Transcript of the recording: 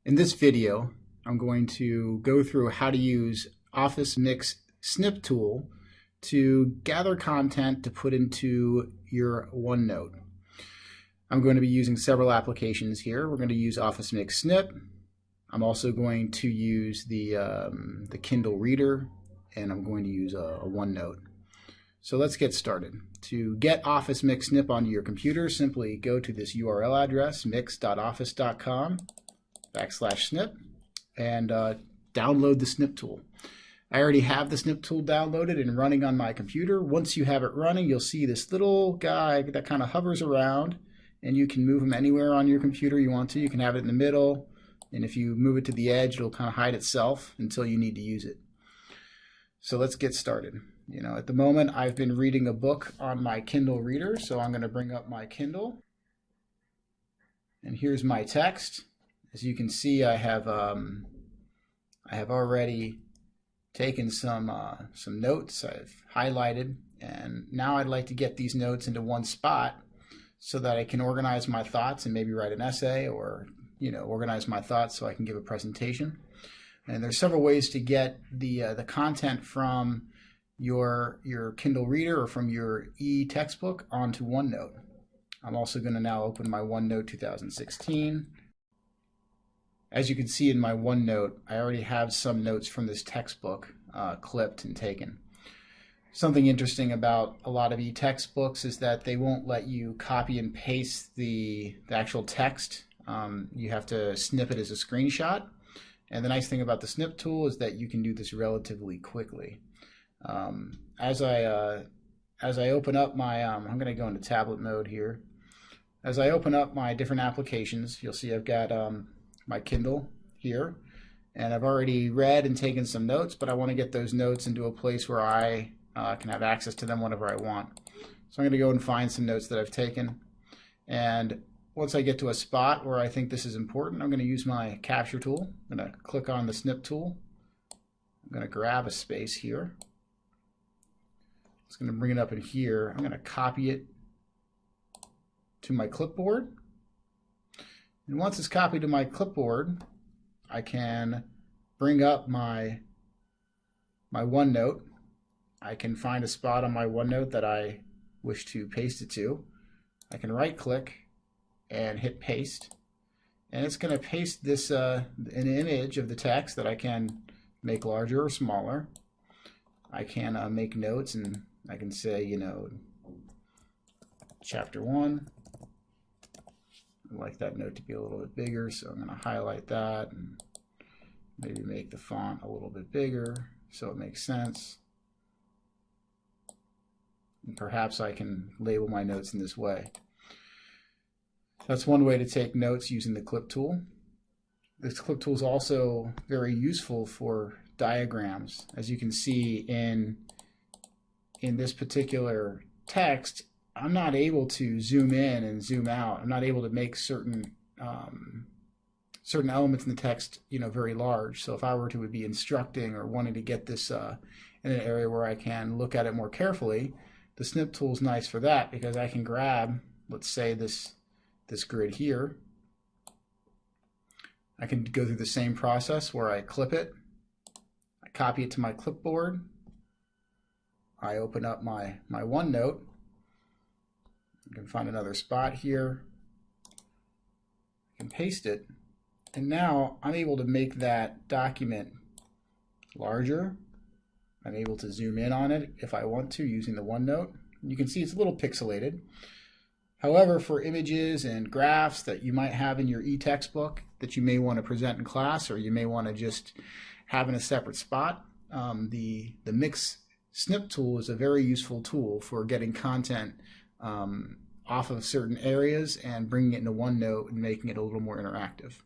In this video, I'm going to go through how to use Office Mix snip tool to gather content to put into your OneNote. I'm going to be using several applications here. We're going to use Office Mix Snip. I'm also going to use the Kindle Reader, and I'm going to use a OneNote. So let's get started. To get Office Mix Snip onto your computer, simply go to this URL address, mix.office.com/snip, and download the snip tool. I already have the snip tool downloaded and running on my computer. Once you have it running, you'll see this little guy that kind of hovers around, and you can move him anywhere on your computer you want to. You can have it in the middle, and if you move it to the edge, it'll kind of hide itself until you need to use it. So let's get started. At the moment, I've been reading a book on my Kindle Reader, so I'm going to bring up my Kindle. And here's my text. As you can see, I have already taken some notes. I've highlighted, and now I'd like to get these notes into one spot so that I can organize my thoughts and maybe write an essay, or organize my thoughts so I can give a presentation. And there's several ways to get the content from your Kindle Reader or from your e-textbook onto OneNote. I'm also going to now open my OneNote 2016. As you can see in my OneNote, I already have some notes from this textbook clipped and taken. Something interesting about a lot of e-textbooks is that they won't let you copy and paste the actual text. You have to snip it as a screenshot. And the nice thing about the snip tool is that you can do this relatively quickly. As I open up my, I'm going to go into tablet mode here. As I open up my different applications, you'll see I've got my Kindle here, and I've already read and taken some notes, but I want to get those notes into a place where I can have access to them whenever I want. So I'm going to go and find some notes that I've taken, and once I get to a spot where I think this is important, I'm going to use my capture tool. I'm going to click on the snip tool. I'm going to grab a space here. It's going to bring it up in here. I'm going to copy it to my clipboard. And once it's copied to my clipboard, I can bring up my OneNote. I can find a spot on my OneNote that I wish to paste it to. I can right-click and hit paste. And it's going to paste this an image of the text that I can make larger or smaller. I can make notes, and I can say, chapter 1. I'd like that note to be a little bit bigger, so I'm going to highlight that and maybe make the font a little bit bigger so it makes sense. And perhaps I can label my notes in this way. That's one way to take notes using the clip tool. This clip tool is also very useful for diagrams. As you can see in this particular text, I'm not able to zoom in and zoom out. I'm not able to make certain elements in the text, very large. So if I were to be instructing or wanting to get this in an area where I can look at it more carefully, the snip tool is nice for that, because I can grab, let's say, this grid here. I can go through the same process where I clip it, I copy it to my clipboard, I open up my OneNote. I can find another spot here, I can paste it, and now I'm able to make that document larger. I'm able to zoom in on it if I want to using the OneNote. You can see it's a little pixelated. However, for images and graphs that you might have in your e-textbook that you may want to present in class, or you may want to just have in a separate spot, the Mix Snip tool is a very useful tool for getting content off of certain areas and bringing it into OneNote and making it a little more interactive.